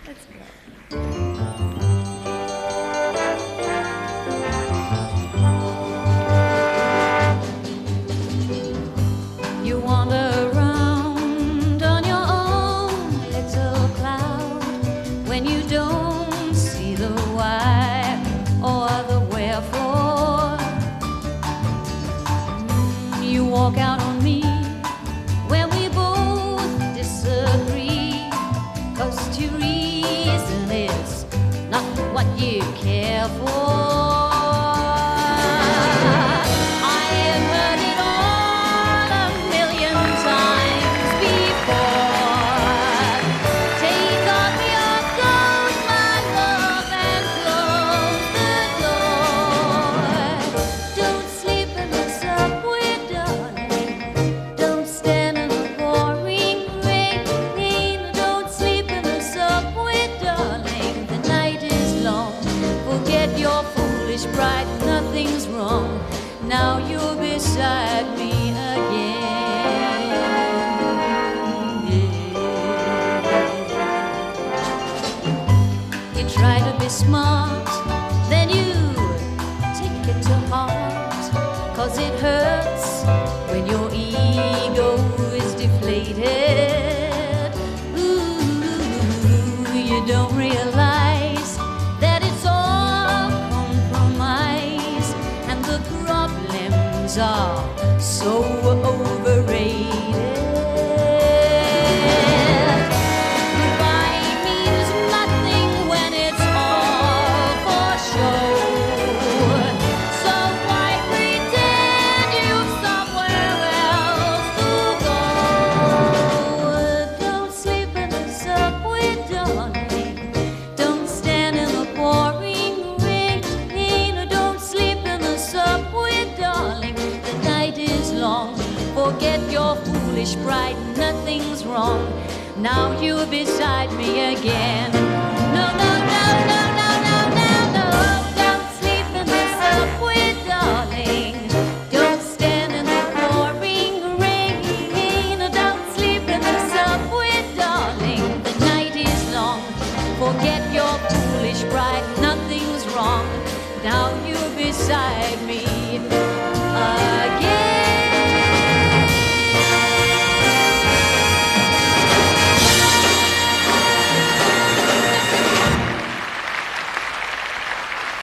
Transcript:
Let's go. You wander around on your own little cloud when you don't see the why or the wherefore. You walk out on me when we both disagree, 'cause to reason is not what you care for. Bright, nothing's wrong. Now you're beside me again. You try to be smart, then you take it to heart, 'cause it hurts when your ego is deflated. Ooh, you don't realize that it's all compromise, and the problems are so overrated. Goodbye means nothing when it's all for show. So why pretend you've somewhere else to go? Don't sleep in the subway, darling. Don't stand in the pouring rain. Don't sleep in the subway, darling. The night is long. Forget your foolish pride, nothing's wrong. Now you're beside me again. No, no, no, no, no, no, no, no. Don't sleep in the subway, darling. Don't stand in the pouring rain. Don't sleep in the subway, darling. The night is long. Forget your foolish pride, nothing's wrong. Now you're beside me.